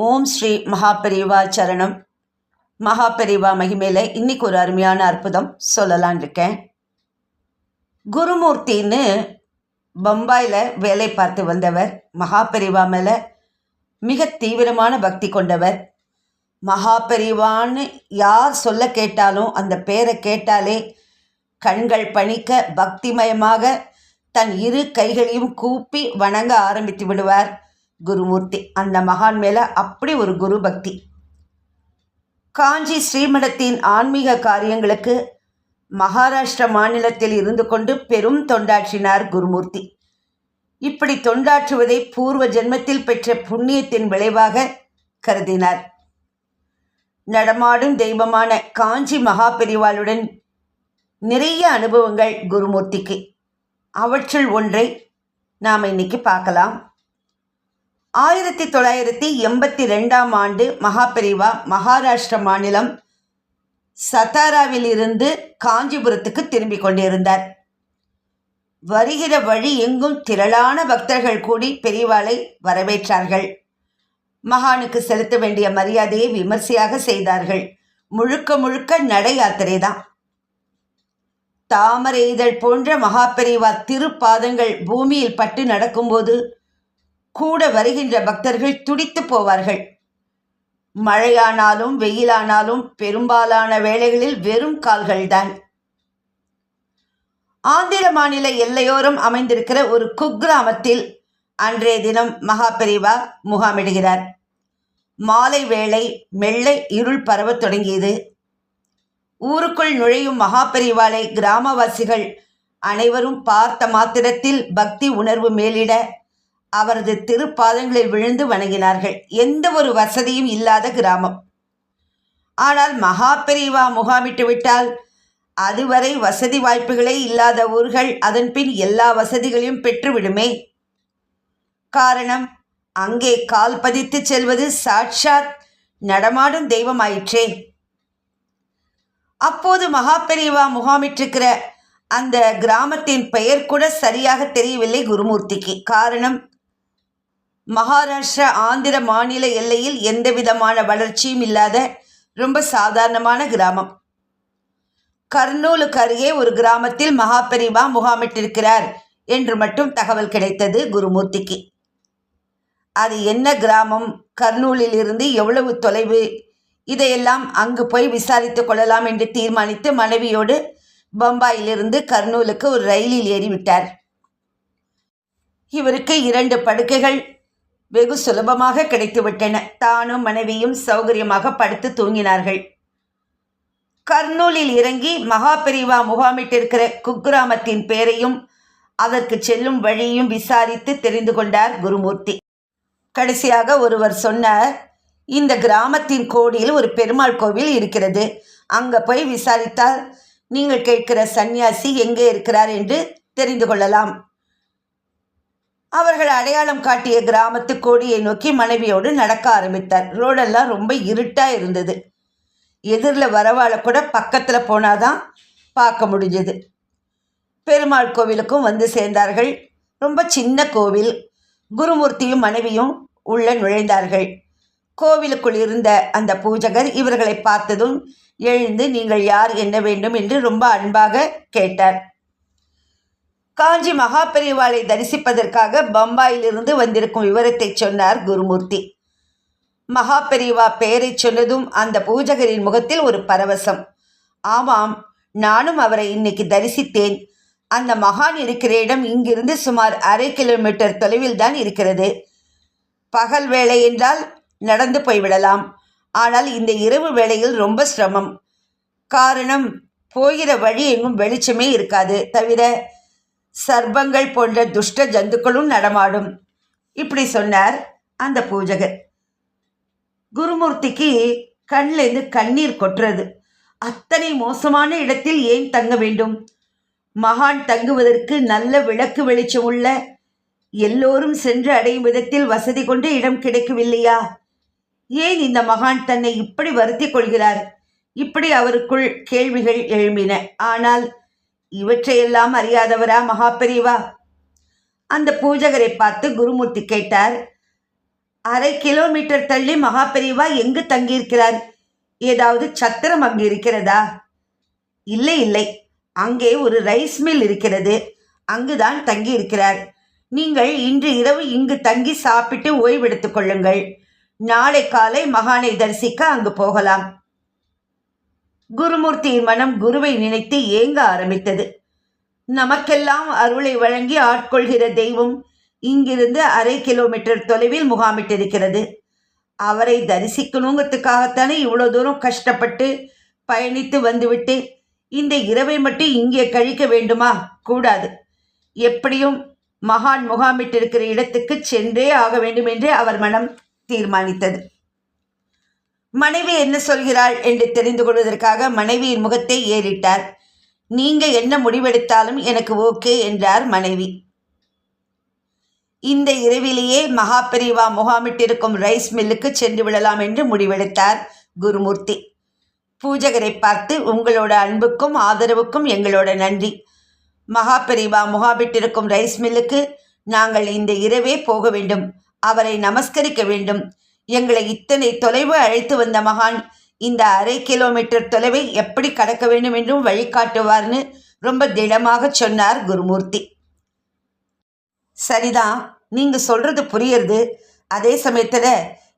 ஓம் ஸ்ரீ மகாபெரிவா சரணம். மகாபெரிவா மகிமையில் இன்னைக்கு ஒரு அருமையான அற்புதம் சொல்லலான் இருக்கேன். குருமூர்த்தின்னு பம்பாயில் வேலை பார்த்து வந்தவர். மகாபெரிவா மேலே மிக தீவிரமான பக்தி கொண்டவர். மகாபெரிவான்னு யார் சொல்ல கேட்டாலும் அந்த பேரை கேட்டாலே கண்கள் பணிக்க பக்திமயமாக தன் இரு கைகளையும் கூப்பி வணங்க ஆரம்பித்து விடுவார் குருமூர்த்தி. அந்த மகான் மேலே அப்படி ஒரு குரு பக்தி. காஞ்சி ஸ்ரீமடத்தின் ஆன்மீக காரியங்களுக்கு மகாராஷ்டிர மாநிலத்தில் இருந்து கொண்டு பெரும் தொண்டாற்றினார் குருமூர்த்தி. இப்படி தொண்டாற்றுவதை பூர்வ ஜென்மத்தில் பெற்ற புண்ணியத்தின் விளைவாக கருதினார். நடமாடும் தெய்வமான காஞ்சி மகாபெரிவாளுடன் நிறைய அனுபவங்கள் குருமூர்த்திக்கு. அவற்றுள் ஒன்றை நாம் இன்னைக்கு பார்க்கலாம். 1982 ஆண்டு மகாபெரிவா மகாராஷ்டிர மாநிலம் சத்தாராவில் இருந்து காஞ்சிபுரத்துக்கு திரும்பிக் கொண்டிருந்தார். வருகிற வழி எங்கும் திரளான பக்தர்கள் கூடி பெரிவாளை வரவேற்றார்கள். மகானுக்கு செலுத்த வேண்டிய மரியாதையை விமர்சையாக செய்தார்கள். முழுக்க முழுக்க நட யாத்திரை தான். தாமரை இதழ் போன்ற மகாபெரிவா திருப்பாதங்கள் பூமியில் பட்டு நடக்கும்போது கூட வருகின்ற பக்தர்கள் துடித்து போவார்கள். மழையானாலும் வெயிலானாலும் பெரும்பாலான வேளைகளில் வெறும் கால்கள்தான். ஆந்திர மாநில எல்லையோரம் அமைந்திருக்கிற ஒரு குக்கிராமத்தில் அன்றைய தினம் மகாபெரிவா முகாமிடுகிறார். மாலை வேளை மெல்ல இருள் பரவத் தொடங்கியது. ஊருக்குள் நுழையும் மகாபெரிவாளை கிராமவாசிகள் அனைவரும் பார்த்த மாத்திரத்தில் பக்தி உணர்வு மேலிட அவரது திருப்பாதங்களில் விழுந்து வணங்கினார்கள். எந்த ஒரு வசதியும் இல்லாத கிராமம். ஆனால் மகாபெரிவா முகாமிட்டு விட்டால் அதுவரை வசதி வாய்ப்புகளே இல்லாத ஊர்கள் அதன்பின் எல்லா வசதிகளையும் பெற்றுவிடுமே. காரணம், அங்கே கால் பதித்து செல்வது சாட்சாத் நடமாடும் தெய்வமாயிற்றே. அப்போது மகாபெரிவா முகாமிட்டிருக்கிற அந்த கிராமத்தின் பெயர் கூட சரியாக தெரியவில்லை குருமூர்த்திக்கு. காரணம், மகாராஷ்டிரா ஆந்திர மாநில எல்லையில் எந்த விதமான வளர்ச்சியும் இல்லாத ரொம்ப சாதாரணமான கிராமம். கர்னூலுக்கு அருகே ஒரு கிராமத்தில் மகாபெரிவா முகாமிட்டிருக்கிறார் என்று மட்டும் தகவல் கிடைத்தது குருமூர்த்திக்கு. அது என்ன கிராமம், கர்னூலில் இருந்து எவ்வளவு தொலைவு, இதையெல்லாம் அங்கு போய் விசாரித்து கொள்ளலாம் என்று தீர்மானித்து மனைவியோடு பம்பாயிலிருந்து கர்னூலுக்கு ஒரு ரயிலில் ஏறிவிட்டார். இவருக்கு 2 படுக்கைகள் வெகு சுலபமாக கிடைத்துவிட்டன. தானும் மனைவியும் சௌகரியமாக படுத்து தூங்கினார்கள். கர்னூலில் இறங்கி மகாபெரிவா முகாமிட்டிருக்கிற குக்கிராமத்தின் பெயரையும் அதற்கு செல்லும் வழியும் விசாரித்து தெரிந்து கொண்டார் குருமூர்த்தி. கடைசியாக ஒருவர் சொன்னார், இந்த கிராமத்தின் கோடியில் ஒரு பெருமாள் கோவில் இருக்கிறது, அங்கே போய் விசாரித்தால் நீங்கள் கேட்கிற சந்நியாசி எங்கே இருக்கிறார் என்று தெரிந்து கொள்ளலாம். அவர்கள் அடையாளம் காட்டிய கிராமத்து கோடியை நோக்கி மனைவியோடு நடக்க ஆரம்பித்தார். ரோடெல்லாம் ரொம்ப இருட்டாக இருந்தது. எதிரில் வரவாழ கூட பக்கத்தில் போனாதான் பார்க்க முடிஞ்சது. பெருமாள் கோவிலுக்கும் வந்து சேர்ந்தார்கள். ரொம்ப சின்ன கோவில். குருமூர்த்தியும் மனைவியும் உள்ள நுழைந்தார்கள். கோவிலுக்குள் இருந்த அந்த பூஜகர் இவர்களை பார்த்ததும் எழுந்து, நீங்கள் யார், என்ன வேண்டும் என்று ரொம்ப அன்பாக கேட்டார். காஞ்சி மகாபெரிவாளை தரிசிப்பதற்காக பம்பாயிலிருந்து வந்திருக்கும் விவரத்தை சொன்னார் குருமூர்த்தி. மகாபெரிவா பெயரை சொன்னதும் அந்த பூஜகரின் முகத்தில் ஒரு பரவசம். ஆமாம், நானும் அவரை இன்னைக்கு தரிசித்தேன். அந்த மகான் இருக்கிற இடம் இங்கிருந்து சுமார் 1/2 கிலோமீட்டர் தொலைவில் தான் இருக்கிறது. பகல் வேளை என்றால் நடந்து போய்விடலாம். ஆனால் இந்த இரவு வேளையில் ரொம்ப சிரமம். காரணம், போகிற வழி எங்கும் வெளிச்சமே இருக்காது. தவிர சர்ப்பங்கள் போன்ற துஷ்ட ஜந்துக்களும் நடமாடும். இப்படி சொன்னார் அந்த பூஜகர். குருமூர்த்திக்கு கண்ணிலிருந்து கண்ணீர் கொட்டுறது. அத்தனை மோசமான இடத்தில் ஏன் தங்க வேண்டும்? மகான் தங்குவதற்கு நல்ல விளக்கு வெளிச்சம் உள்ள, எல்லோரும் சென்று அடையும் விதத்தில் வசதி கொண்ட இடம் கிடைக்கவில்லையா? ஏன் இந்த மகான் தன்னை இப்படி வருத்தி கொள்கிறார்? இப்படி அவருக்குள் கேள்விகள் எழும்பின. ஆனால் இவற்றையெல்லாம் அறியாதவரா மகாபெரிவா? அந்த பூஜகரை பார்த்து குருமூர்த்தி கேட்டார், அரை கிலோமீட்டர் தள்ளி மகா பெரியவா எங்கு தங்கியிருக்கிறார்? ஏதாவது சத்திரம் அங்கு இருக்கிறதா? இல்லை இல்லை, அங்கே ஒரு ரைஸ் மில் இருக்கிறது, அங்குதான் தங்கி இருக்கிறார். நீங்கள் இன்று இரவு இங்கு தங்கி சாப்பிட்டு ஓய்வெடுத்துக் கொள்ளுங்கள். நாளை காலை மகானை தரிசிக்க அங்கு போகலாம். குருமூர்த்தியின் மனம் குருவை நினைத்து ஏங்க ஆரம்பித்தது. நமக்கெல்லாம் அருளை வழங்கி ஆட்கொள்கிற தெய்வம் இங்கிருந்து அரை கிலோமீட்டர் தொலைவில் முகாமிட்டிருக்கிறது. அவரை தரிசிக்கணுங்கிறதுக்காகத்தானே இவ்வளோ தூரம் கஷ்டப்பட்டு பயணித்து வந்துவிட்டு இந்த இரவை மட்டும் இங்கே கழிக்க வேண்டுமா? கூடாது. எப்படியும் மகான் முகாமிட்டிருக்கிற இடத்துக்கு சென்றே ஆக வேண்டும் என்று அவர் மனம் தீர்மானித்தது. மனைவி என்ன சொல்கிறாள் என்று தெரிந்து கொள்வதற்காக மனைவியின் முகத்தை ஏறிட்டார். நீங்க என்ன முடிவெடுத்தாலும் எனக்கு ஓகே என்றார் மனைவி. இந்த இரவிலேயே மகா பெரியவா முகாமிட்டிருக்கும் ரைஸ் மில்லுக்கு சென்று விடலாம் என்று முடிவெடுத்தார் குருமூர்த்தி. பூஜகரை பார்த்து, உங்களோட அன்புக்கும் ஆதரவுக்கும் எங்களோட நன்றி. மகா பெரியவா முகாமிட்டிருக்கும் ரைஸ் மில்லுக்கு நாங்கள் இந்த இரவே போக வேண்டும். அவரை நமஸ்கரிக்க வேண்டும். எங்களை இத்தனை தொலைவு அழைத்து வந்த மகான் இந்த அரை கிலோமீட்டர் தொலைவை எப்படி கடக்க வேண்டும் என்றும் வழிகாட்டுவார்னு ரொம்ப திடமாக சொன்னார் குருமூர்த்தி. சரிதான், நீங்கள் சொல்கிறது புரியுறது. அதே சமயத்தில்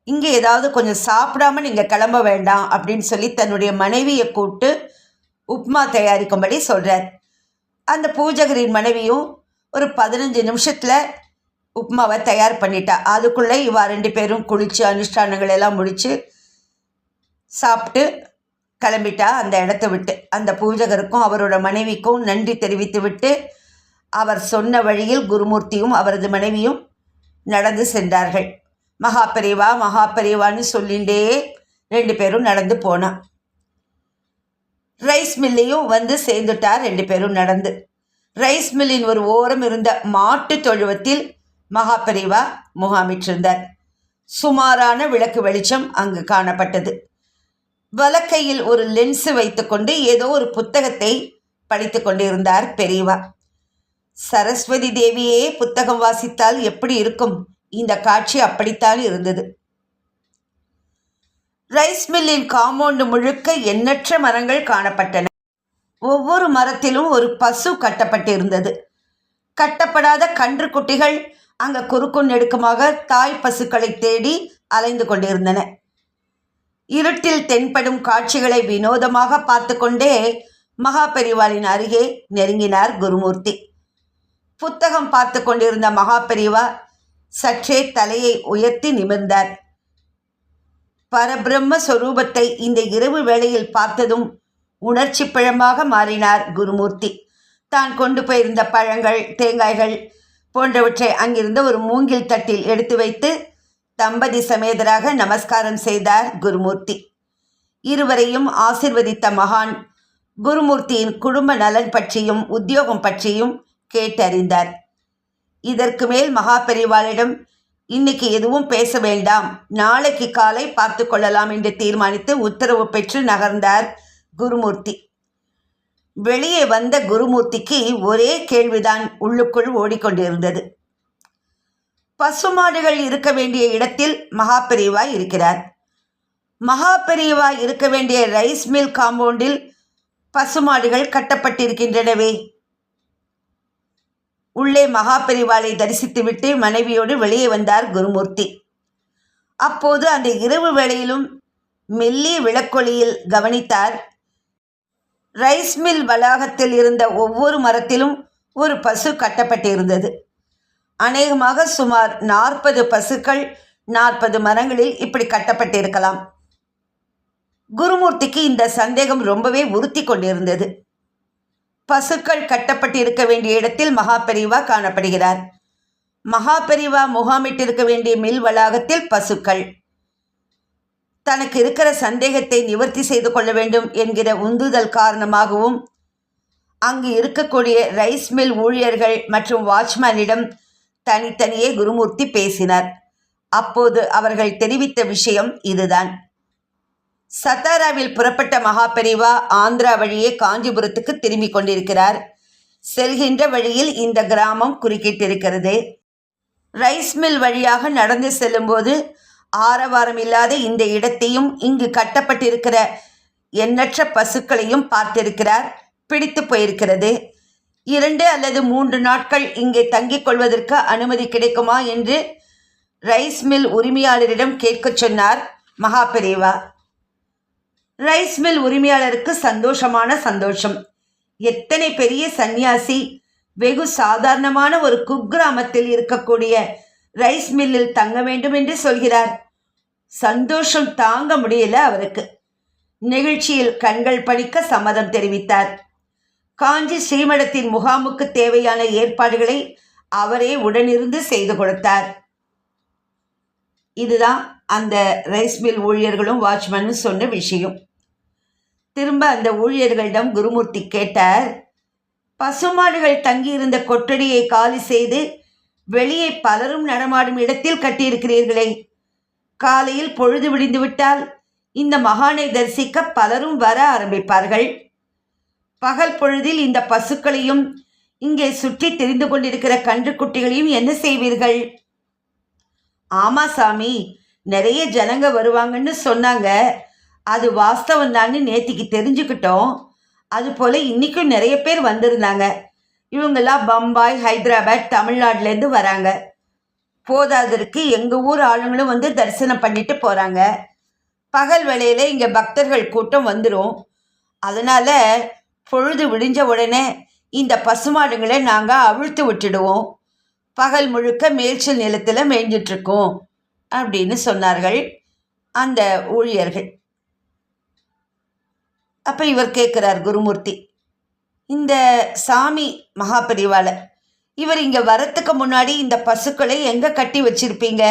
இங்கே ஏதாவது கொஞ்சம் சாப்பிடாம நீங்கள் கிளம்ப வேண்டாம் அப்படின்னு சொல்லி தன்னுடைய மனைவியை கூப்பிட்டு உப்மா தயாரிக்கும்படி சொல்கிறார். அந்த பூஜகரின் மனைவியும் ஒரு 15 நிமிஷத்தில் உப்மாவை தயார் பண்ணிட்டா. அதுக்குள்ளே இவா 2 பேரும் குளித்து அனுஷ்டானங்கள் எல்லாம் முடித்து சாப்பிட்டு கிளம்பிட்டா அந்த இடத்த விட்டு. அந்த பூஜகருக்கும் அவரோட மனைவிக்கும் நன்றி தெரிவித்து விட்டு அவர் சொன்ன வழியில் குருமூர்த்தியும் அவரது மனைவியும் நடந்து சென்றார்கள். மகா பெரியவான்னு சொல்லிண்டே 2 பேரும் நடந்து போனான். ரைஸ் மில்லையும் வந்து சேர்ந்துட்டார் 2 பேரும் நடந்து. ரைஸ் மில்லின் ஒரு ஓரம் இருந்த மாட்டு தொழுவத்தில் மகா பெரியவா முகாமிட்டிருந்தார். சுமாரான விளக்கு வெளிச்சம் அங்கு காணப்பட்டது. வலக்கையில் ஒரு லென்ஸு வைத்துக்கொண்டு ஏதோ ஒரு புத்தகத்தை படித்து கொண்டிருந்தார் பெரியவா. சரஸ்வதி தேவியே புத்தகம் வாசித்தால் எப்படி இருக்கும்? இந்த காட்சி அப்படித்தான் இருந்தது. ரைஸ் மில்லின் காம்பவுண்டு முழுக்க எண்ணற்ற மரங்கள் காணப்பட்டன. ஒவ்வொரு மரத்திலும் ஒரு பசு கட்டப்பட்டிருந்தது. கட்டப்படாத கன்று குட்டிகள் அங்கே குறுக்கும் நெடுக்குமாக தாய் பசுக்களை தேடி அலைந்து கொண்டிருந்தன. இருட்டில் தென்படும் காட்சிகளை வினோதமாக பார்த்து கொண்டே மகா பெரியவாளின் அருகே நெருங்கினார் குருமூர்த்தி. புத்தகம் பார்த்து கொண்டிருந்த மகா பெரியவா சற்றே தலையை உயர்த்தி நிமிர்ந்தார். பரபிரம்ம சொரூபத்தை இந்த இரவு வேளையில் பார்த்ததும் உணர்ச்சி பிழமாக மாறினார் குருமூர்த்தி. தான் கொண்டு போயிருந்த பழங்கள், தேங்காய்கள் போன்றவற்றை அங்கிருந்த ஒரு மூங்கில் தட்டில் எடுத்து வைத்து தம்பதி சமேதராக நமஸ்காரம் செய்தார் குருமூர்த்தி. இருவரையும் ஆசிர்வதித்த மகான் குருமூர்த்தியின் குடும்ப நலன் பற்றியும் உத்தியோகம் பற்றியும் கேட்டறிந்தார். இதற்கு மேல் மகா பெரியவாளிடம் இன்னைக்கு எதுவும் பேச வேண்டாம், நாளைக்கு காலை பார்த்து கொள்ளலாம் என்று தீர்மானித்து உத்தரவு பெற்று நகர்ந்தார் குருமூர்த்தி. வெளியே வந்த குருமூர்த்திக்கு ஒரே கேள்விதான் உள்ளுக்குள் ஓடிக்கொண்டிருந்தது. பசுமாடுகள் இருக்க வேண்டிய இடத்தில் மகா பெரியவா இருக்கிறார். மகா பெரியவா இருக்க வேண்டிய ரைஸ் மில் காம்பவுண்டில் பசுமாடுகள் கட்டப்பட்டிருக்கின்றனவே. உள்ளே மகா பெரியவாளை தரிசித்துவிட்டு மனைவியோடு வெளியே வந்தார் குருமூர்த்தி. அப்போது அந்த இரவு வேளையிலும் மெல்லிய விளக்கொளியில் கவனித்தார். ரைஸ் மில் வளாகத்தில் இருந்த ஒவ்வொரு மரத்திலும் ஒரு பசு கட்டப்பட்டிருந்தது. அநேகமாக சுமார் 40 பசுக்கள் 40 மரங்களில் இப்படி கட்டப்பட்டிருக்கலாம். குருமூர்த்திக்கு இந்த சந்தேகம் ரொம்பவே உறுத்தி கொண்டிருந்தது. பசுக்கள் கட்டப்பட்டிருக்க வேண்டிய இடத்தில் மகா பெரியவா காணப்படுகிறார். மகா பெரியவா முகாமிட்டிருக்க வேண்டிய மில் வளாகத்தில் பசுக்கள். தனக்கு இருக்கிற சந்தேகத்தை நிவர்த்தி செய்து கொள்ள வேண்டும் என்கிற உந்துதல் காரணமாகவும் அங்கு இருக்கக்கூடிய ரைஸ் மில் ஊழியர்கள் மற்றும் வாட்ச்மேனிடம் தனித்தனியே குருமூர்த்தி பேசினார். அப்போது அவர்கள் தெரிவித்த விஷயம் இதுதான். சத்தாராவில் புறப்பட்ட மகா பெரியவா ஆந்திரா வழியே காஞ்சிபுரத்துக்கு திரும்பி கொண்டிருக்கிறார். செல்கின்ற வழியில் இந்த கிராமம் குறுக்கிட்டிருக்கிறது. ரைஸ் மில் வழியாக நடந்து செல்லும்போது ஆரவாரம் இல்லாத இந்த இடத்தையும் இங்கு கட்டப்பட்டிருக்கிற எண்ணற்ற பசுக்களையும் பார்த்திருக்கிறார். பிடித்து போயிருக்கிறது. 2 அல்லது 3 நாட்கள் இங்கே தங்கிக் கொள்வதற்கு அனுமதி கிடைக்குமா என்று ரைஸ் மில் உரிமையாளரிடம் கேட்கச் சொன்னார் மகாபெரிவா. ரைஸ் மில் உரிமையாளருக்கு சந்தோஷமான சந்தோஷம். எத்தனை பெரிய சந்நியாசி வெகு சாதாரணமான ஒரு குக்கிராமத்தில் இருக்கக்கூடிய ரைஸ் மில்லில் தங்க வேண்டும் என்று சொல்கிறார். சந்தோஷம் தாங்க முடியல அவருக்கு. நிகழ்ச்சியில் கண்கள் பணிக்க சம்மதம் தெரிவித்தார். காஞ்சி ஸ்ரீமடத்தின் முகாமுக்கு தேவையான ஏற்பாடுகளை அவரே உடனிருந்து செய்து கொடுத்தார். இதுதான் அந்த ரைஸ் மில் ஊழியர்களும் வாட்ச்மேனும் சொன்ன விஷயம். திரும்ப அந்த ஊழியர்களிடம் குருமூர்த்தி கேட்டார், பசுமாடுகள் தங்கியிருந்த கொட்டடியை காலி செய்து வெளியே பலரும் நடமாடும் இடத்தில் கட்டியிருக்கிறீர்களே, காலையில் பொழுது விடிந்துவிட்டால் இந்த மகானை தரிசிக்க பலரும் வர ஆரம்பிப்பார்கள். பகல் பொழுதில் இந்த பசுக்களையும் இங்கே சுற்றி தெரிந்து கொண்டிருக்கிற கன்றுக்குட்டிகளையும் என்ன செய்வீர்கள்? ஆமா சாமி, நிறைய ஜனங்க வருவாங்கன்னு சொன்னாங்க. அது வாஸ்தவம் தான்னு நேத்திக்கு தெரிஞ்சுக்கிட்டோம். அதுபோல் இன்றைக்கும் நிறைய பேர் வந்திருந்தாங்க. இவங்கெல்லாம் பம்பாய், ஹைதராபாத், தமிழ்நாட்டிலேருந்து வராங்க. போதாதற்கு எங்கள் ஊர் ஆளுங்களும் வந்து தரிசனம் பண்ணிட்டு போகிறாங்க. பகல் வேளையில் இங்கே பக்தர்கள் கூட்டம் வந்துடும். அதனால் பொழுது விடிஞ்ச உடனே இந்த பசுமாடுங்களை நாங்கள் அவிழ்த்து விட்டுடுவோம். பகல் முழுக்க மேய்ச்சல் நிலத்தில் மேய்ஞ்சிட்ருக்கோம் அப்படின்னு சொன்னார்கள் அந்த ஊழியர்கள். அப்போ இவர் கேட்குறார் குருமூர்த்தி, இந்த சாமி மகாபெரிவால இவர் இங்கே வரத்துக்கு முன்னாடி இந்த பசுக்களை எங்கே கட்டி வச்சிருப்பீங்க?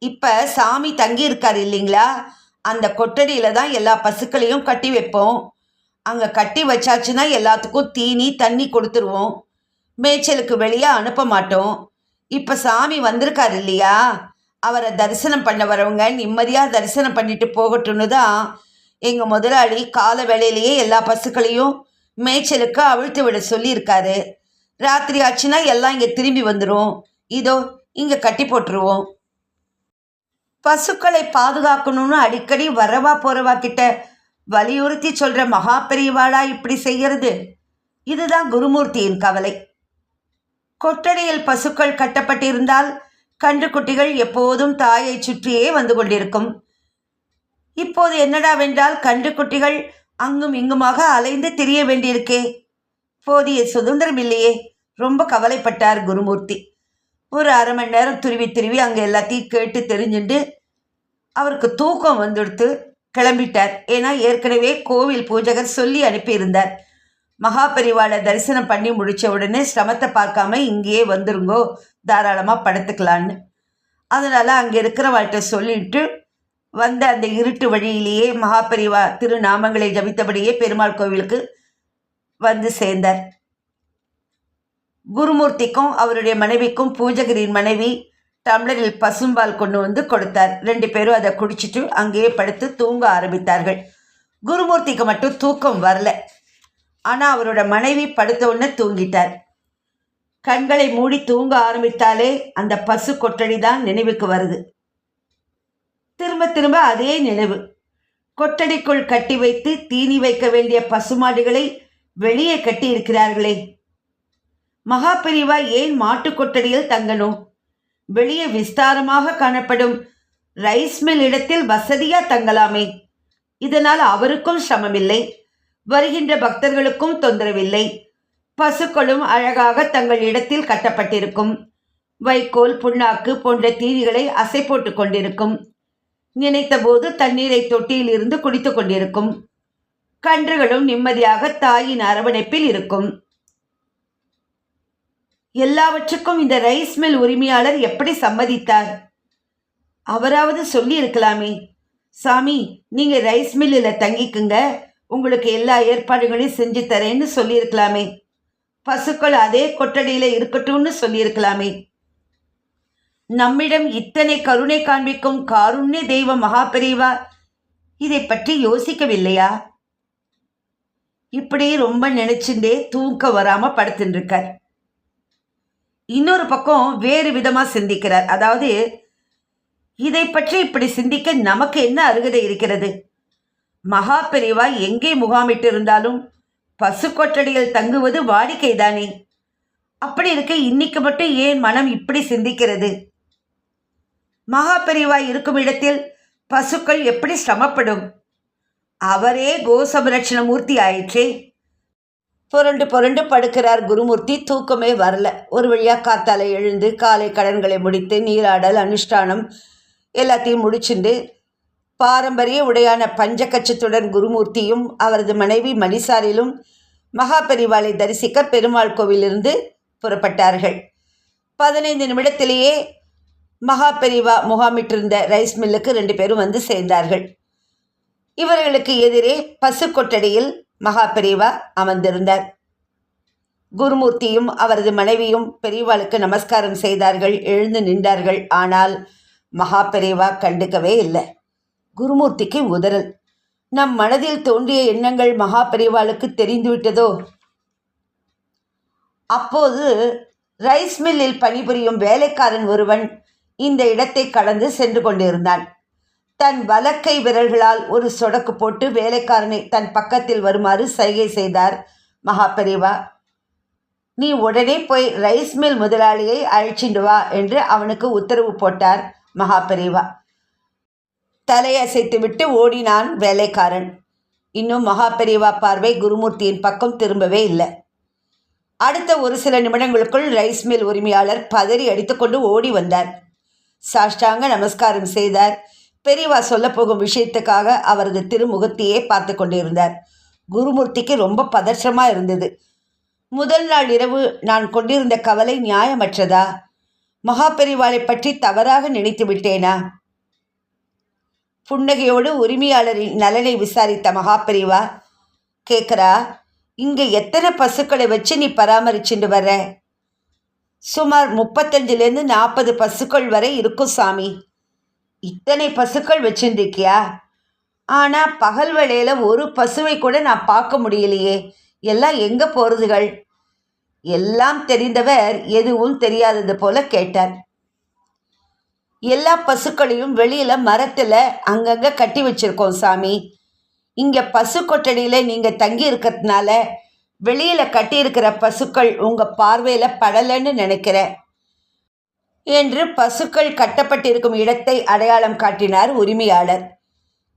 இப்போ சாமி தங்கியிருக்கார் இல்லைங்களா, அந்த கொட்டடியில் தான் எல்லா பசுக்களையும் கட்டி வைப்போம். அங்கே கட்டி வச்சாச்சுன்னா எல்லாத்துக்கும் தீனி தண்ணி கொடுத்துருவோம். மேய்ச்சலுக்கு வெளியே அனுப்ப மாட்டோம். இப்போ சாமி வந்திருக்கார் இல்லையா, அவரை தரிசனம் பண்ண வரவங்க நிம்மதியாக தரிசனம் பண்ணிட்டு போகட்டும்னு தான் எங்கள் முதலாளி கால வேளையிலேயே எல்லா பசுக்களையும் மேய்ச்சலுக்கு அவிழ்த்து விட சொல்லியிருக்காரு. ராத்திரி ஆச்சுன்னா எல்லாம் இங்கே திரும்பி வந்துடும். இதோ இங்கே கட்டி போட்டுருவோம். பசுக்களை பாதுகாக்கணும்னு அடிக்கடி வரவா போகிறவா கிட்ட வலியுறுத்தி சொல்கிற மகா பெரியவாளா இப்படி செய்கிறது? இதுதான் குருமூர்த்தியின் கவலை. கொட்டடியில் பசுக்கள் கட்டப்பட்டிருந்தால் கன்றுக்குட்டிகள் எப்போதும் தாயை சுற்றியே வந்து கொண்டிருக்கும். இப்போது என்னடாவென்றால் கன்றுக்குட்டிகள் அங்கும் இங்குமாக அலைந்து திரிய வேண்டியிருக்கே. போதிய சுதந்திரம் இல்லையே. ரொம்ப கவலைப்பட்டார் குருமூர்த்தி. ஒரு அரை மணி நேரம் துருவி அங்கே எல்லாத்தையும் கேட்டு தெரிஞ்சுட்டு அவருக்கு தூக்கம் வந்துடுத்து கிளம்பிட்டார். ஏன்னா ஏற்கனவே கோவில் பூஜகர் சொல்லி அனுப்பியிருந்தார், மகாபெரிவாளை தரிசனம் பண்ணி முடித்த உடனே சிரமத்தை பார்க்காம இங்கேயே வந்துருங்கோ, தாராளமாக படுத்துக்கலான்னு. அதனால் அங்கே இருக்கிறவாள்கிட்ட சொல்லிட்டு வந்த அந்த இருட்டு வழியிலேயே மகாபெரிவா திருநாமங்களை ஜபித்தபடியே பெருமாள் கோவிலுக்கு வந்து சேர்ந்தார். குருமூர்த்திக்கும் அவருடைய மனைவிக்கும் பூஜகரின் மனைவி டம்ளரில் பசும்பால் கொண்டு வந்து கொடுத்தார். 2 பேரும் அதை குடிச்சிட்டு அங்கேயே படுத்து தூங்க ஆரம்பித்தார்கள். குருமூர்த்திக்கு மட்டும் தூக்கம் வரல. ஆனால் அவரோட மனைவி படுத்த உடனே தூங்கிட்டார். கண்களை மூடி தூங்க ஆரம்பித்தாலே அந்த பசு கொட்டடி தான் நினைவுக்கு வருது. திரும்ப திரும்ப அதே நினைவு. கொட்டடிக்குள் கட்டி வைத்து தீனி வைக்க வேண்டிய பசுமாடுகளை வெளியே கட்டி இருக்கிறார்களே. மகாபெரிவா ஏன் மாட்டு கொட்டடியில் தங்கணும்? வெளியே விஸ்தாரமாக காணப்படும் ரைஸ் மில் இடத்தில் வசதியா தங்கலாமே. இதனால் அவருக்கும் சிரமமில்லை, வருகின்ற பக்தர்களுக்கும் தொந்தரவில்லை. பசுக்களும் அழகாக தங்கள் இடத்தில் கட்டப்பட்டிருக்கும். வைக்கோல், புண்ணாக்கு போன்ற தீனிகளை அசை போட்டு கொண்டிருக்கும். நினைத்த போது தண்ணீரை தொட்டியில் இருந்து குடித்து கொண்டிருக்கும். கன்றுகளும் நிம்மதியாக தாயின் அரவணைப்பில் இருக்கும். எல்லாவற்றுக்கும் இந்த ரைஸ் மில் உரிமையாளர் எப்படி சம்மதித்தார்? அவராவது சொல்லி இருக்கலாமே, சாமி நீங்க ரைஸ் மில்லில் தங்கிக்குங்க, உங்களுக்கு எல்லா ஏற்பாடுகளையும் செஞ்சு தரேன்னு சொல்லியிருக்கலாமே. பசுக்கள் அதே கொட்டடியில் இருக்கட்டும்னு சொல்லியிருக்கலாமே. நம்மிடம் இத்தனை கருணை காண்பிக்கும் காருண்ய தெய்வ மகாபெரிவா இதை பற்றி யோசிக்கவில்லையா? இப்படி ரொம்ப நினைச்சுட்டே தூக்கம் வராம படுத்துட்டு இருக்கார். இன்னொரு பக்கம் வேறு விதமா சிந்திக்கிறார். அதாவது இதை பற்றி இப்படி சிந்திக்க நமக்கு என்ன அருகதை இருக்கிறது? மகா பெரிவா எங்கே முகாமிட்டு இருந்தாலும் பசு கொட்டடியில் தங்குவது வாடிக்கைதானே. அப்படி இருக்க இன்னைக்கு மட்டும் ஏன் மனம் இப்படி சிந்திக்கிறது? மகா பெரிவா இருக்கும் இடத்தில் பசுக்கள் எப்படி சிரமப்படும்? அவரே கோசம்ரட்சண மூர்த்தி ஆயிற்றே. புரண்டு புரண்டு படுக்கிறார் குருமூர்த்தி. தூக்கமே வரல. ஒரு வழியாக காத்தால எழுந்து காலை கடன்களை முடித்து நீராடல் அனுஷ்டானம் எல்லாத்தையும் முடிச்சுண்டு பாரம்பரிய உடையான பஞ்சகச்சத்துடன் குருமூர்த்தியும் அவரது மனைவி மணிசாரிலும் மகாபெரிவாளை தரிசிக்க பெருமாள் கோவிலிருந்து புறப்பட்டார்கள். 15 நிமிடத்திலேயே மகாபெரிவா முகாமிட்டிருந்த ரைஸ் மில்லுக்கு 2 பேரும் வந்து சேர்ந்தார்கள். இவர்களுக்கு எதிரே பசு கொட்டடியில் மகாபெரிவா அமர்ந்திருந்தார். குருமூர்த்தியும் அவரது மனைவியும் பெரியவாளுக்கு நமஸ்காரம் செய்தார்கள், எழுந்து நின்றார்கள். ஆனால் மகாபெரிவா கண்டுக்கவே இல்லை. குருமூர்த்திக்கு உதறல். நம் மனதில் தோன்றிய எண்ணங்கள் மகாபெரிவாளுக்கு தெரிந்துவிட்டதோ? அப்போது ரைஸ் மில்லில் பணிபுரியும் வேலைக்காரன் ஒருவன் இந்த இடத்தை கடந்து சென்று கொண்டிருந்தான். தன் வலக்கை விரல்களால் ஒரு சொடக்கு போட்டு வேலைக்காரனை தன் பக்கத்தில் வருமாறு சைகை செய்தார் மகாபெரிவா. நீ உடனே போய் ரைஸ் மில் முதலாளியை அழைச்சிண்டு வா என்று அவனுக்கு உத்தரவு போட்டார் மகாபெரிவா. தலையசைத்து விட்டு ஓடினான் வேலைக்காரன். இன்னும் மகாபெரிவா பார்வை குருமூர்த்தியின் பக்கம் திரும்பவே இல்லை. அடுத்த ஒரு சில நிமிடங்களுக்குள் ரைஸ் மில் உரிமையாளர் பதறி அடித்துக்கொண்டு ஓடி வந்தார். சாஷ்டாங்க நமஸ்காரம் செய்தார். பெரியவா சொல்லப்போகும் விஷயத்துக்காக அவரது திருமுகத்தையே பார்த்து கொண்டிருந்தார். குருமூர்த்திக்கு ரொம்ப பதற்றமாக இருந்தது. முதல் நாள் இரவு நான் கொண்டிருந்த கவலை நியாயமற்றதா? மகாபெரிவாளை பற்றி தவறாக நினைத்து விட்டேனா? புன்னகையோடு உரிமையாளரின் நலனை விசாரித்த மகாபெரிவா கேட்குறா, இங்கே எத்தனை பசுக்களை வச்சு நீ பராமரிச்சுட்டு வர்ற? சுமார் 35லேருந்து 40 பசுக்கள் வரை இருக்கும் சாமி. இத்தனை பசுக்கள் வச்சுருக்கியா? ஆனால் பகல் வேளையில் ஒரு பசுவை கூட நான் பார்க்க முடியலையே. எல்லாம் எங்கே போகிறதுகள்? எல்லாம் தெரிந்தவர் எதுவும் தெரியாதது போல கேட்டார். எல்லா பசுக்களையும் வெளியில் மரத்தில் அங்கங்கே கட்டி வச்சுருக்கோம் சாமி. இங்கே பசு கொட்டடியில் நீங்கள் தங்கி இருக்கிறதுனால வெளியில் கட்டியிருக்கிற பசுக்கள் உங்கள் பார்வையில் படலைன்னு நினைக்கிறேன் என்று பசுக்கள் கட்டப்பட்டிருக்கும் இடத்தை அடையாளம் காட்டினார் உரிமையாளர்.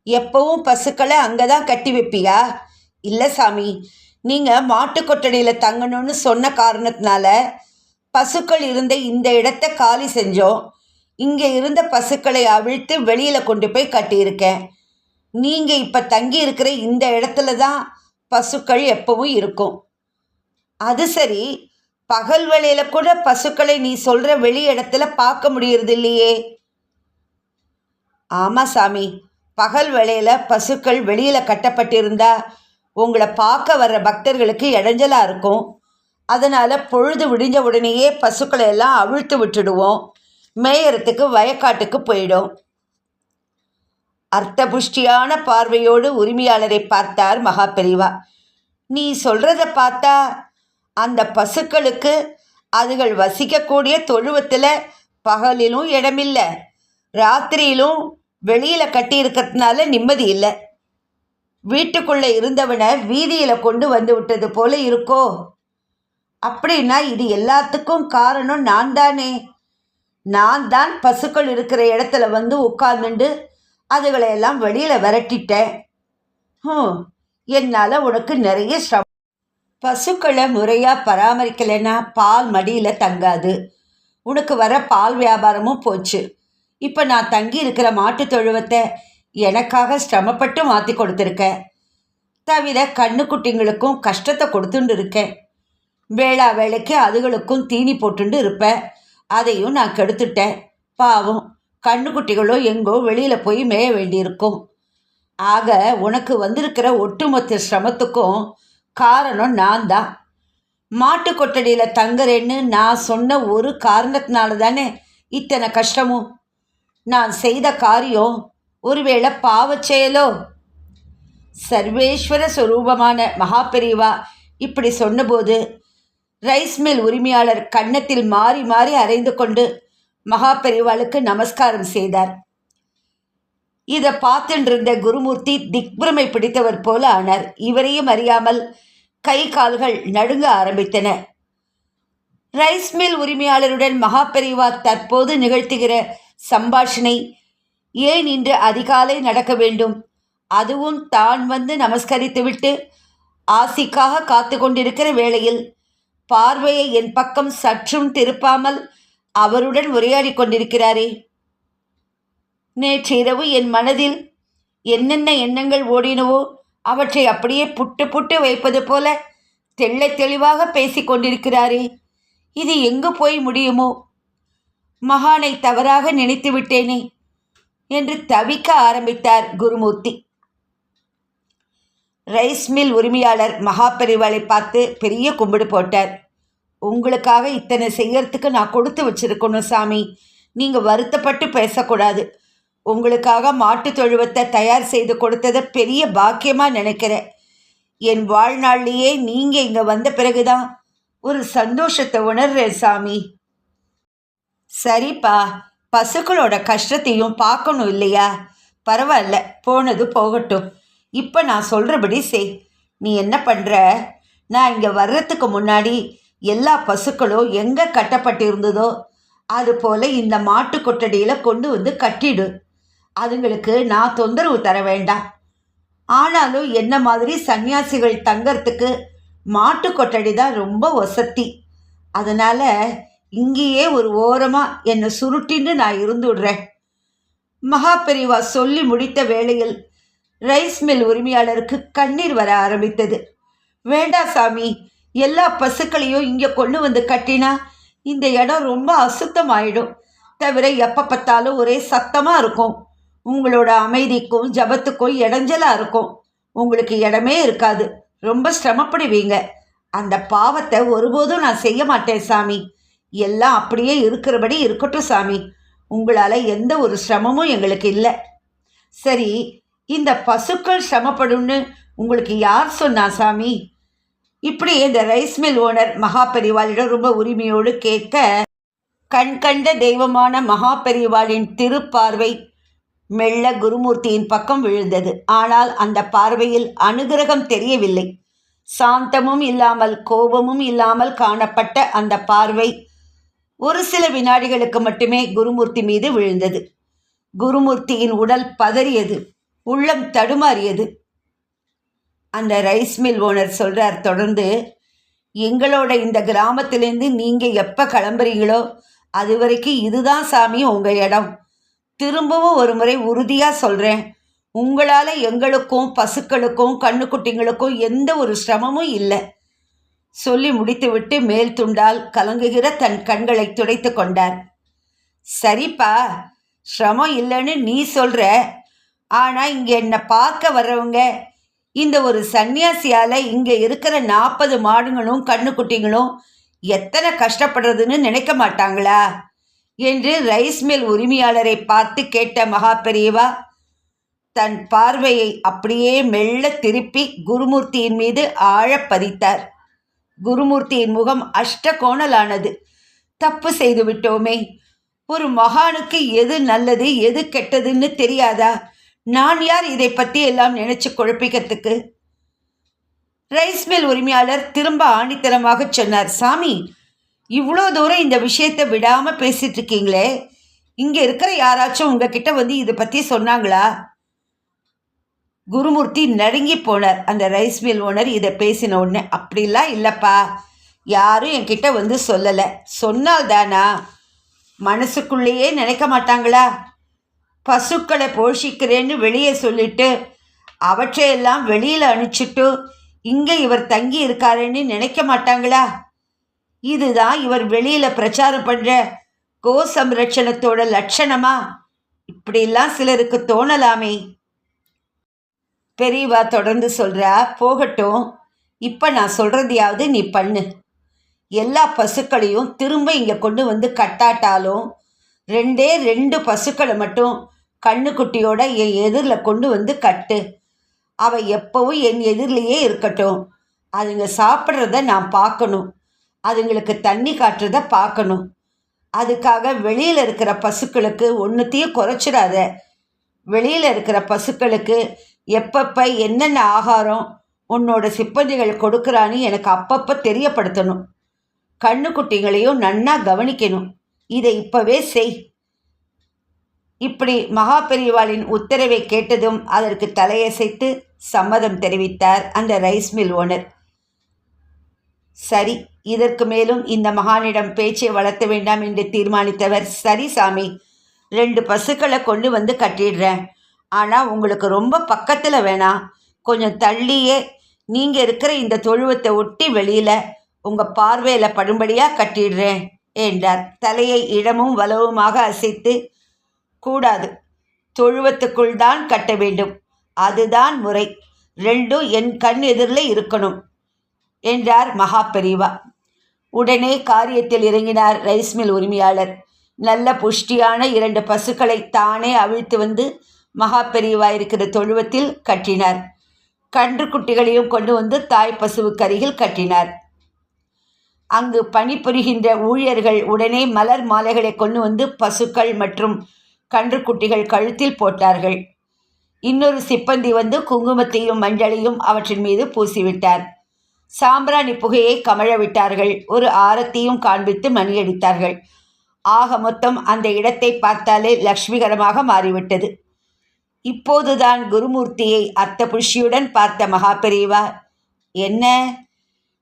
எப்பவும் பசுக்களை அங்கே தான் கட்டி வைப்பியா? இல்லை சாமி, நீங்கள் மாட்டு கொட்டடியில் தங்கணும்னு சொன்ன காரணத்தினால பசுக்கள் இருந்த இந்த இடத்தை காலி செஞ்சோம். இங்கே இருந்த பசுக்களை அவிழ்த்து வெளியில் கொண்டு போய் கட்டியிருக்கேன். நீங்கள் இப்போ தங்கி இருக்கிற இந்த இடத்துல தான் பசுக்கள் எப்பவும் இருக்கும். அது சரி, பகல் வேளையில் கூட பசுக்களை நீ சொல்கிற வெளி இடத்துல பார்க்க முடியறது இல்லையே? ஆமாம் சாமி, பகல் வேளையில் பசுக்கள் வெளியில் கட்டப்பட்டிருந்தா உங்களை பார்க்க வர்ற பக்தர்களுக்கு இடைஞ்சலாக இருக்கும். அதனால் பொழுது விடிஞ்ச உடனேயே பசுக்களை எல்லாம் அவிழ்த்து விட்டுடுவோம். மேயறத்துக்கு வயக்காட்டுக்கு போயிடும். அர்த்தபுஷ்டியான பார்வையோடு உரிமையாளரை பார்த்தார் மகாபெரிவா. நீ சொல்கிறத பார்த்தா அந்த பசுக்களுக்கு அதுகள் வசிக்கக்கூடிய தொழுவத்தில் பகலிலும் இடமில்லை, ராத்திரியிலும் வெளியில் கட்டியிருக்கிறதுனால நிம்மதி இல்லை. வீட்டுக்குள்ளே இருந்தவனை வீதியில் கொண்டு வந்து விட்டது போல இருக்கோ? அப்படின்னா இது எல்லாத்துக்கும் காரணம் நான் தானே. நான் தான் பசுக்கள் இருக்கிற இடத்துல வந்து உட்கார்ந்துண்டு அதுகளையெல்லாம் வெளியில் விரட்டிட்டேன். என்னால் உனக்கு நிறைய சிரமம். பசுக்களை முறையாக பராமரிக்கலைன்னா பால் மடியில் தங்காது. உனக்கு வர பால் வியாபாரமும் போச்சு. இப்போ நான் தங்கி இருக்கிற மாட்டு தொழுவத்தை எனக்காக சிரமப்பட்டு மாற்றி கொடுத்துருக்கேன். தவிர கண்ணுக்குட்டிங்களுக்கும் கஷ்டத்தை கொடுத்துட்டு இருக்கேன். வேளா வேலைக்கு அதுகளுக்கும் தீனி போட்டுண்டு இருப்பேன். அதையும் நான் கெடுத்துட்டேன். பாவம், கண்ணுக்குட்டிகளோ எங்கோ வெளியில் போய் மேய வேண்டியிருக்கும். ஆக உனக்கு வந்திருக்கிற ஒட்டுமொத்த சிரமத்துக்கும் காரணம் நான் தான். மாட்டு கொட்டடியில் தங்குறேன்னு நான் சொன்ன ஒரு காரணத்தினால தானே இத்தனை கஷ்டமும். நான் செய்த காரியம் ஒருவேளை பாவச் செயலோ? சர்வேஸ்வர ஸ்வரூபமான மகாபெரிவா இப்படி சொன்னபோது ரைஸ் மில் உரிமையாளர் கன்னத்தில் மாறி மாறி அரைந்து கொண்டு மகாபெரிவாளுக்கு நமஸ்காரம் செய்தார். இதை பார்த்துட்டு இருந்த குருமூர்த்தி திக்பிரமை பிடித்தவர் போல ஆனார். இவரையும் அறியாமல் கை கால்கள் நடுங்க ஆரம்பித்தன. ரைஸ் மில் உரிமையாளருடன் மகாபெரிவா தற்போது நிகழ்த்துகிற சம்பாஷணை ஏன் இன்று அதிகாலை நடக்க வேண்டும்? அதுவும் தான் வந்து நமஸ்கரித்துவிட்டு ஆசிக்காக காத்து கொண்டிருக்கிற வேளையில் பார்வையை என் பக்கம் சற்றும் திருப்பாமல் அவருடன் உரையாடி கொண்டிருக்கிறாரே. நேற்றிரவு என் மனதில் என்னென்ன எண்ணங்கள் ஓடினவோ அவற்றை அப்படியே புட்டு புட்டு வைப்பது போல தெள்ள தெளிவாக பேசி கொண்டிருக்கிறாரே. இது எங்கு போய் முடியுமோ? மகானை தவறாக நினைத்து விட்டேனே என்று தவிக்க ஆரம்பித்தார் குருமூர்த்தி. ரைஸ் மில் உரிமையாளர் மகாபெரிவாளை பார்த்து பெரிய கும்பிடு போட்டார். உங்களுக்காக இத்தனை செய்யறதுக்கு நான் கொடுத்து வச்சிருக்கணும் சாமி. நீங்கள் வருத்தப்பட்டு பேசக்கூடாது. உங்களுக்காக மாட்டு தொழுவத்தை தயார் செய்து கொடுத்ததை பெரிய பாக்கியமாக நினைக்கிறேன். என் வாழ்நாள்லேயே நீங்கள் இங்கே வந்த பிறகுதான் ஒரு சந்தோஷத்தை உணர்றேன் சாமி. சரிப்பா, பசுக்களோட கஷ்டத்தையும் பார்க்கணும் இல்லையா? பரவாயில்ல, போனது போகட்டும். இப்போ நான் சொல்கிறபடி செய். நீ என்ன பண்ணுற? நான் இங்கே வர்றதுக்கு முன்னாடி எல்லா பசுக்களும் எங்கே கட்டப்பட்டிருந்ததோ அதுபோல் இந்த மாட்டு கொட்டடியில் கொண்டு வந்து கட்டிடு. அதுங்களுக்கு நான் தொந்தரவு தர வேண்டாம். ஆனாலும் என்ன மாதிரி சன்னியாசிகள் தங்கறதுக்கு மாட்டு கொட்டடி தான் ரொம்ப வசதி. அதனால் இங்கேயே ஒரு ஓரமாக என்னை சுருட்டின்னு நான் இருந்துடுறேன். மகாபெரிவா சொல்லி முடித்த வேளையில் ரைஸ் மில் உரிமையாளருக்கு கண்ணீர் வர ஆரம்பித்தது. வேண்டாம் சாமி, எல்லா பசுக்களையும் இங்கே கொண்டு வந்து கட்டினா இந்த இடம் ரொம்ப அசுத்தமாயிடும். தவிர எப்போ பார்த்தாலும் ஒரே சத்தமாக இருக்கும். உங்களோட அமைதிக்கும் ஜபத்துக்கும் இடைஞ்சலாக இருக்கும். உங்களுக்கு இடமே இருக்காது. ரொம்ப சிரமப்படுவீங்க. அந்த பாவத்தை ஒருபோதும் நான் செய்ய மாட்டேன் சாமி. எல்லாம் அப்படியே இருக்கிறபடி இருக்கட்டும் சாமி. உங்களால் எந்த ஒரு சிரமமும் எங்களுக்கு இல்லை. சரி, இந்த பசுக்கள் சிரமப்படும்னு உங்களுக்கு யார் சொன்னா சாமி? இப்படி இந்த ரைஸ் மில் ஓனர் மகாபெரிவாளிடம் ரொம்ப உரிமையோடு கேட்க, கண்கண்ட தெய்வமான மகாபெரிவாளின் திருப்பார்வை மெல்ல குருமூர்த்தியின் பக்கம் விழுந்தது. ஆனால் அந்த பார்வையில் அனுகிரகம் தெரியவில்லை. சாந்தமும் இல்லாமல் கோபமும் இல்லாமல் காணப்பட்ட அந்த பார்வை ஒரு சில வினாடிகளுக்கு மட்டுமே குருமூர்த்தி மீது விழுந்தது. குருமூர்த்தியின் உடல் பதறியது, உள்ளம் தடுமாறியது. அந்த ரைஸ் மில் ஓனர் சொல்கிறார் தொடர்ந்து, எங்களோட இந்த கிராமத்திலேருந்து நீங்கள் எப்போ கிளம்புறீங்களோ அது வரைக்கும் இதுதான் சாமி உங்கள் இடம். திரும்பவும் ஒரு முறை உறுதியாக சொல்கிறேன், உங்களால் எங்களுக்கும் பசுக்களுக்கும் கண்ணுக்குட்டிங்களுக்கும் எந்த ஒரு சிரமமும் இல்லை. சொல்லி முடித்துவிட்டு மேல் துண்டால் கலங்குகிற தன் கண்களை துடைத்து கொண்டார். சரிப்பா, சிரமம் இல்லைன்னு நீ சொல்கிற. ஆனால் இங்கே என்னை பார்க்க வர்றவங்க இந்த ஒரு சன்னியாசியால் இங்கே இருக்கிற 40 மாடுங்களும் கண்ணுக்குட்டிங்களும் எத்தனை கஷ்டப்படுறதுன்னு நினைக்க மாட்டாங்களா என்று ரைஸ் மில் உரிமையாளரை பார்த்து கேட்ட மகாபெரிவா தன் பார்வையை அப்படியே மெல்ல திருப்பி குருமூர்த்தியின் மீது ஆழ பதித்தார். குருமூர்த்தியின் முகம் அஷ்டகோணலானது. தப்பு செய்து விட்டோமே. ஒரு மகானுக்கு எது நல்லது எது கெட்டதுன்னு தெரியாதா? நான் யார் இதை பற்றி எல்லாம் நினைச்சு குழப்பிக்கிறதுக்கு? ரைஸ் மில் உரிமையாளர் திரும்ப ஆணித்தரமாக சொன்னார், சாமி, இவ்வளோ தூரம் இந்த விஷயத்தை விடாமல் பேசிட்டு இருக்கீங்களே, இங்கே இருக்கிற யாராச்சும் உங்ககிட்ட வந்து இதை பற்றி சொன்னாங்களா? குருமூர்த்தி நடுங்கி போனார். அந்த ரைஸ் மில் ஓனர் இதை பேசின உடனே, அப்படிலாம் இல்லைப்பா, யாரும் என்கிட்ட வந்து சொல்லலை. சொன்னால் தானா? மனசுக்குள்ளேயே நினைக்க மாட்டாங்களா? பசுக்களை போஷிக்கிறேன்னு வெளியே சொல்லிட்டு அவற்றையெல்லாம் வெளியில் அனுப்பிச்சிட்டு இங்கே இவர் தங்கி இருக்காருன்னு நினைக்க மாட்டாங்களா? இதுதான் இவர் வெளியில் பிரச்சாரம் பண்ணுற கோ சம்ரட்சணத்தோட லட்சணமா? இப்படிலாம் சிலருக்கு தோணலாமே. பெரியவா தொடர்ந்து சொல்கிறா, போகட்டும், இப்போ நான் சொல்கிறதையாவது நீ பண்ணு. எல்லா பசுக்களையும் திரும்ப இங்கே கொண்டு வந்து கட்டாட்டாலும் 2 பசுக்களை மட்டும் கண்ணுக்குட்டியோட என் எதிரில் கொண்டு வந்து கட்டு. அவள் எப்பவும் என் எதிரிலேயே இருக்கட்டும். அதுங்க சாப்பிட்றத நான் பார்க்கணும். அதுங்களுக்கு தண்ணி காட்டுறத பார்க்கணும். அதுக்காக வெளியில் இருக்கிற பசுக்களுக்கு ஒன்றுத்தையும் குறைச்சிடாத. வெளியில் இருக்கிற பசுக்களுக்கு எப்பப்போ என்னென்ன ஆகாரம் உன்னோட சிப்பந்திகள் கொடுக்குறான்னு எனக்கு அப்பப்போ தெரியப்படுத்தணும். கண்ணுக்குட்டிகளையும் நன்னா கவனிக்கணும். இதை இப்போவே செய். இப்படி மகா பெரியவாளின் உத்தரவை கேட்டதும் அதற்கு தலையசைத்து சம்மதம் தெரிவித்தார் அந்த ரைஸ் மில் ஓனர். சரி, இதற்கு மேலும் இந்த மகானிடம் பேச்சை வளர்த்த வேண்டாம் என்று தீர்மானித்தவர், சரி சாமி, 2 பசுக்களை கொண்டு வந்து கட்டிடுறேன். ஆனால் உங்களுக்கு ரொம்ப பக்கத்தில் வேணாம், கொஞ்சம் தள்ளியே நீங்கள் இருக்கிற இந்த தொழுவத்தை ஒட்டி வெளியில் உங்கள் பார்வையில் படும்படியாக கட்டிடுறேன் என்றார். தலையை இடமும் வலவுமாக அசைத்து, கூடாது, தொழுவத்துக்குள் தான் கட்ட வேண்டும், அதுதான் முறை, 2ம் என் கண் எதிரில் இருக்கணும் என்றார் மகா பெரியவா. உடனே காரியத்தில் இறங்கினார் ரைஸ் மில் உரிமையாளர். நல்ல புஷ்டியான 2 பசுக்களை தானே அவிழ்த்து வந்து மகா பெரியவா இருக்கிற தொழுவத்தில் கட்டினார். கன்றுக்குட்டிகளையும் கொண்டு வந்து தாய் பசுவுக்கு அருகில் கட்டினார். அங்கு பணிபுரிகின்ற ஊழியர்கள் உடனே மலர் மாலைகளை கொண்டு வந்து பசுக்கள் மற்றும் கன்றுக்குட்டிகள் கழுத்தில் போட்டார்கள். இன்னொரு சிப்பந்தி வந்து குங்குமத்தையும் மஞ்சளையும் அவற்றின் மீது பூசிவிட்டார். சாம்பிராணி புகையை கமழ விட்டார்கள். ஒரு ஆரத்தியும் காண்பித்து மணியடித்தார்கள். ஆக மொத்தம் அந்த இடத்தை பார்த்தாலே லக்ஷ்மிகரமாக மாறிவிட்டது. இப்போதுதான் குருமூர்த்தியை அர்த்த புஷ்டியுடன் பார்த்த மகா பெரியவா, என்ன,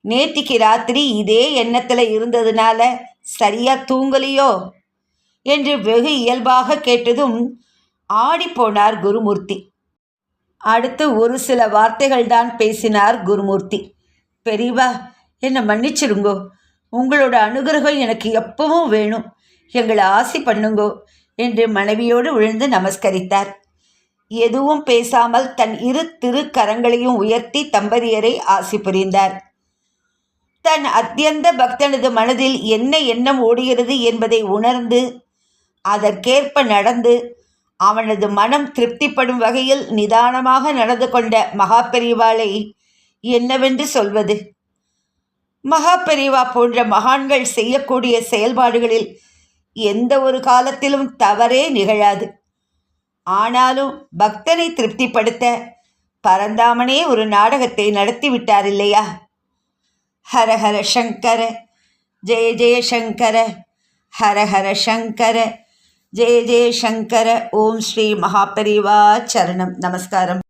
நேத்திக்கு ராத்திரி இதே எண்ணத்தில் இருந்ததுனால சரியா தூங்கலையோ என்று வெகு இயல்பாக கேட்டதும் ஆடிப்போனார் குருமூர்த்தி. அடுத்து ஒரு சில வார்த்தைகள் தான் பேசினார் குருமூர்த்தி. பெரியவா, என்னை மன்னிச்சிருங்கோ, உங்களோட அனுகிரகம் எனக்கு எப்பவும் வேணும், எங்களை ஆசி பண்ணுங்கோ என்று மனைவியோடு விழுந்து நமஸ்கரித்தார். எதுவும் பேசாமல் தன் 2 திருக்கரங்களையும் உயர்த்தி தம்பதியரை ஆசி புரிந்தார். தன் அத்தியந்த பக்தனது மனதில் என்ன எண்ணம் ஓடுகிறது என்பதை உணர்ந்து அதற்கேற்ப நடந்து அவனது மனம் திருப்திப்படும் வகையில் நிதானமாக நடந்து கொண்ட மகா பெரியவாளை என்னவென்று சொல்வது? மகா பெரியவா போன்ற மகான்கள் செய்யக்கூடிய செயல்பாடுகளில் எந்த ஒரு காலத்திலும் தவறே நிகழாது. ஆனாலும் பக்தனை திருப்திப்படுத்த பரந்தாமனே ஒரு நாடகத்தை நடத்திவிட்டார் இல்லையா? ஹர ஹர சங்கர, ஜெய ஜெய சங்கர, ஹர ஹர சங்கர, ஜெய ஜெய சங்கர. ஓம் ஸ்ரீ மகா பெரியவா சரணம். நமஸ்காரம்.